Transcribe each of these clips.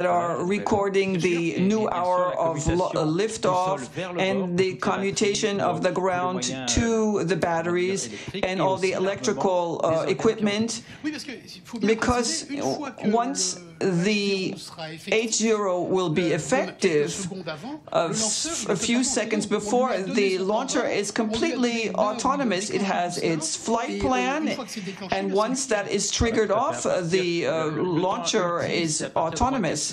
are recording the new hour of liftoff and the commutation of the ground to the batteries and all the electrical equipment, because once the H0 will be effective, a few seconds before, the launcher is completely autonomous. It has its flight plan, and once that is triggered off, the launcher is autonomous.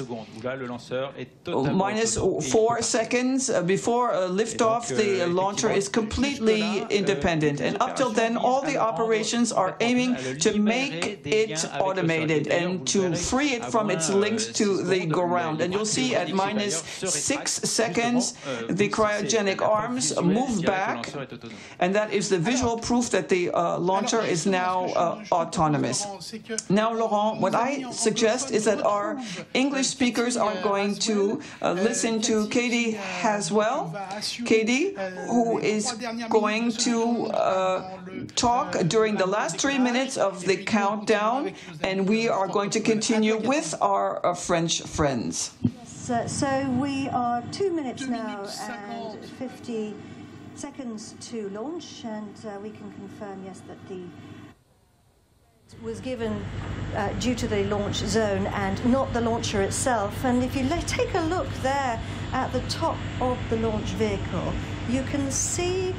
Minus 4 seconds before liftoff, the launcher is completely independent. And up till then, all the operations are aiming to make it automated and to free it from its links to the ground. And you'll see at minus 6 seconds, the cryogenic arms move back, and that is the visual proof that the launcher is now autonomous. Now, Laurent, what I suggest is that our English speakers are going to listen to Katie as well. Katie, who is going to talk during the last 3 minutes of the countdown, and we are going to continue with our French friends. Yes, so we are 2 minutes now and 50 seconds to launch, and we can confirm, yes, that the was given due to the launch zone and not the launcher itself. And if you take a look there at the top of the launch vehicle, you can see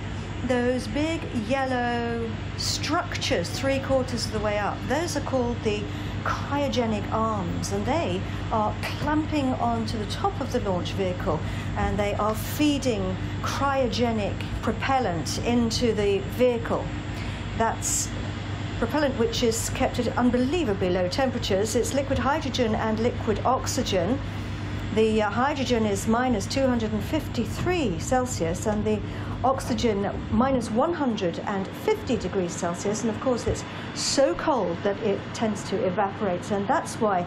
those big yellow structures 3/4 of the way up. Those are called the cryogenic arms, and they are clamping onto the top of the launch vehicle, and they are feeding cryogenic propellant into the vehicle. That's propellant which is kept at unbelievably low temperatures. It's liquid hydrogen and liquid oxygen. The hydrogen is minus 253 Celsius and the oxygen minus 150 degrees Celsius. And of course it's so cold that it tends to evaporate, and that's why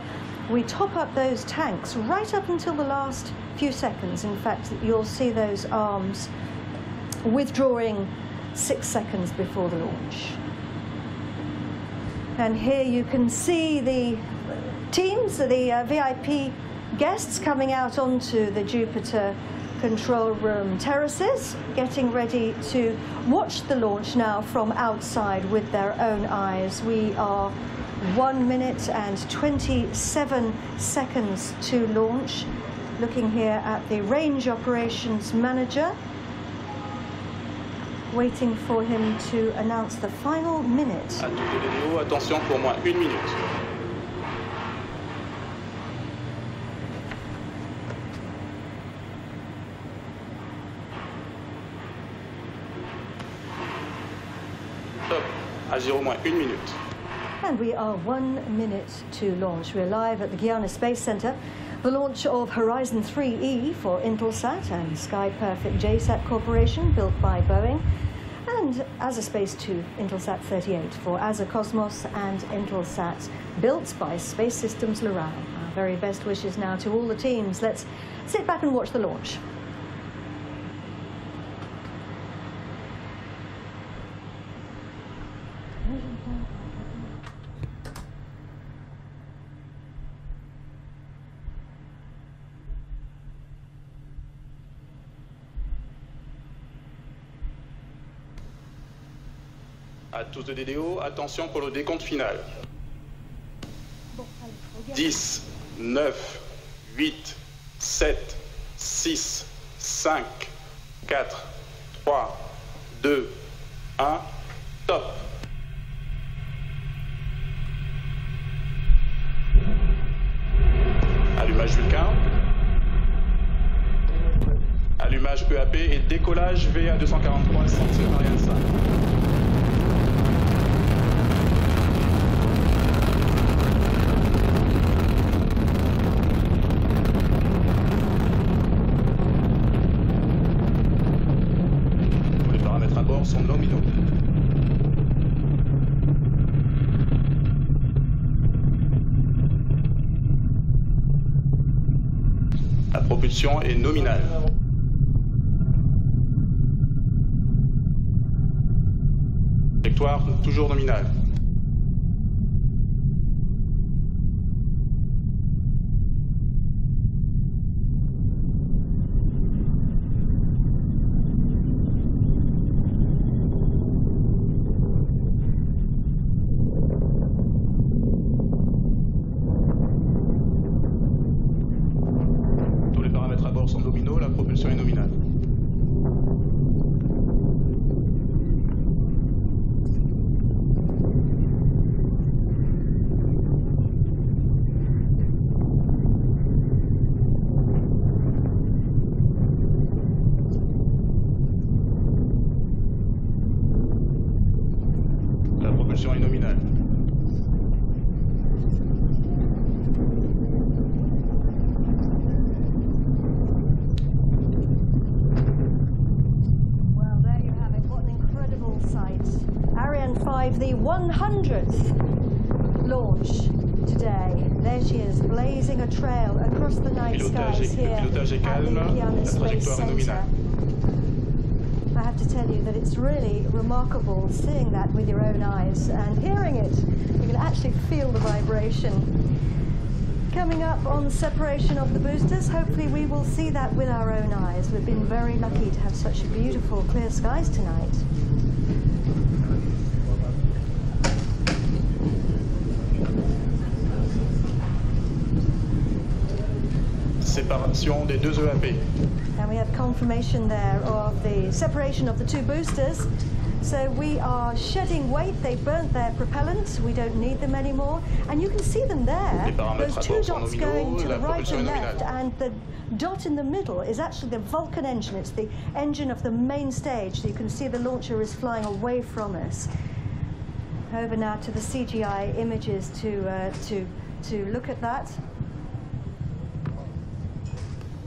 we top up those tanks right up until the last few seconds. In fact, you'll see those arms withdrawing 6 seconds before the launch. And here you can see the teams, the VIP guests coming out onto the Jupiter control room terraces, getting ready to watch the launch now from outside with their own eyes. We are 1 minute and 27 seconds to launch. Looking here at the range operations manager, waiting for him to announce the final minute. À toutes les vidéos, attention pour moi, 1 minute. Stop. À 0 moins 1 minute. And we are 1 minute to launch. We're live at the Guyana Space Center. The launch of Horizon 3E for Intelsat and Sky Perfect JSAT Corporation, built by Boeing, and ASA Space 2, Intelsat 38 for ASA Cosmos and Intelsat, built by Space Systems L'Oréal. Our very best wishes now to all the teams. Let's sit back and watch the launch. À tous de DDO, attention pour le décompte final. 10, 9, 8, 7, 6, 5, 4, 3, 2, 1, top. Allumage Vulcain. Allumage EAP et décollage VA 243, ceinture Ariane 5. Sont nominaux. La propulsion est nominale. Trajectoire toujours nominale. sont nominaux, la propulsion est nominale. La propulsion est nominale. Well, there you have it. What an incredible sight. Ariane 5, the 100th launch today. There she is, blazing a trail across the night skies here at the Ariane Space Center. I have to tell you that it's really remarkable seeing that with your own eyes and hearing it. You can actually feel the vibration. Coming up on separation of the boosters, hopefully we will see that with our own eyes. We've been very lucky to have such beautiful clear skies tonight. Séparation des deux EAP. And we have confirmation there of the separation of the two boosters. So we are shedding weight. They burnt their propellant. We don't need them anymore. And you can see them there. Those two dots going to the right and left. And the dot in the middle is actually the Vulcan engine. It's the engine of the main stage. So you can see the launcher is flying away from us. Over now to the CGI images to look at that.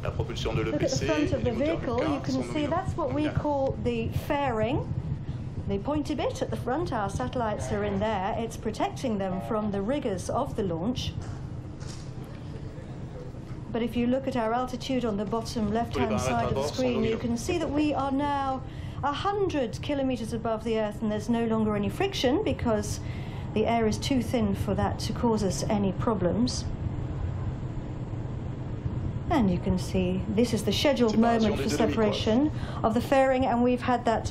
La propulsion de Look at the front of the vehicle, you can see that's what we call the fairing. The pointy bit at the front, our satellites are in there. It's protecting them from the rigors of the launch. But if you look at our altitude on the bottom left-hand side of the screen, you can see that we are now 100 kilometers above the Earth, and there's no longer any friction because the air is too thin for that to cause us any problems. And you can see this is the scheduled moment for separation of the fairing, and we've had that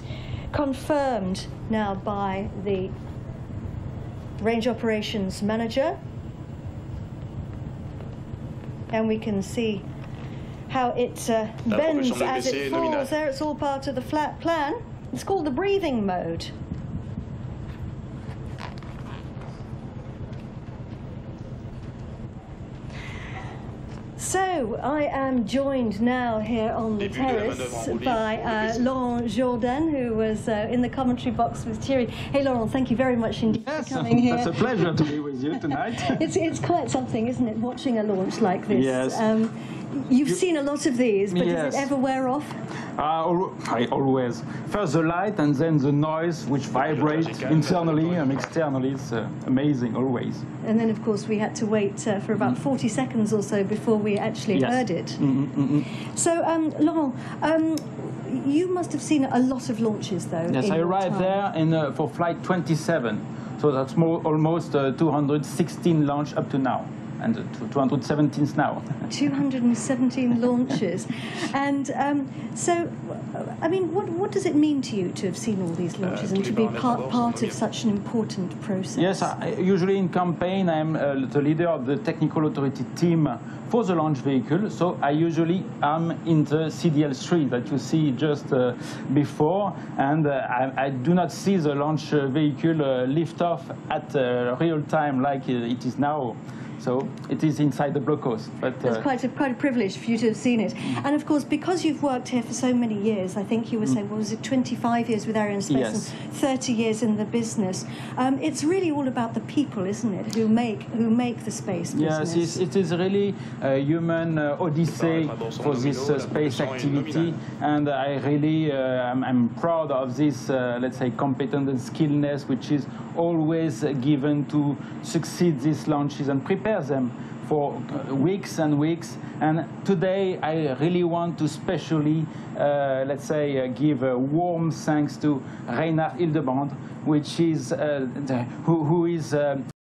confirmed now by the range operations manager. And we can see how it bends as it falls. There, it's all part of the flat plan. It's called the breathing mode. So I am joined now here on the terrace by Laurent Jourdan, who was in the commentary box with Thierry. Hey Laurent, thank you very much indeed for coming here. It's a pleasure to be with you tonight. It's quite something, isn't it, watching a launch like this? Yes. You've seen a lot of these, but yes. Does it ever wear off? I always. First the light and then the noise which vibrates internally and externally. It's amazing, always. And then, of course, we had to wait for about 40 seconds or so before we actually heard it. So, Laurent, you must have seen a lot of launches, though. Yes, I arrived there for flight 27. So that's almost 216 launch up to now. And 217 now. 217 launches. And so, I mean, what does it mean to you to have seen all these launches and to be part of such an important process? Yes, usually in campaign I'm the leader of the technical authority team for the launch vehicle, so I usually am in the CDL3 that you see just before, and I do not see the launch vehicle lift off at real time like it is now. So it is inside the blockhouse. But it's quite a privilege for you to have seen it. And of course, because you've worked here for so many years, I think you were saying, what was it, 25 years with Ariane Space and 30 years in the business. It's really all about the people, isn't it, who make the space business? Yes, it is really a human odyssey for this space activity, and I really I'm proud of this, let's say, competence and skillness which is always given to succeed these launches and prepare them for weeks and weeks. And today I really want to specially, let's say, give a warm thanks to Reinhard Hildebrand, which is who is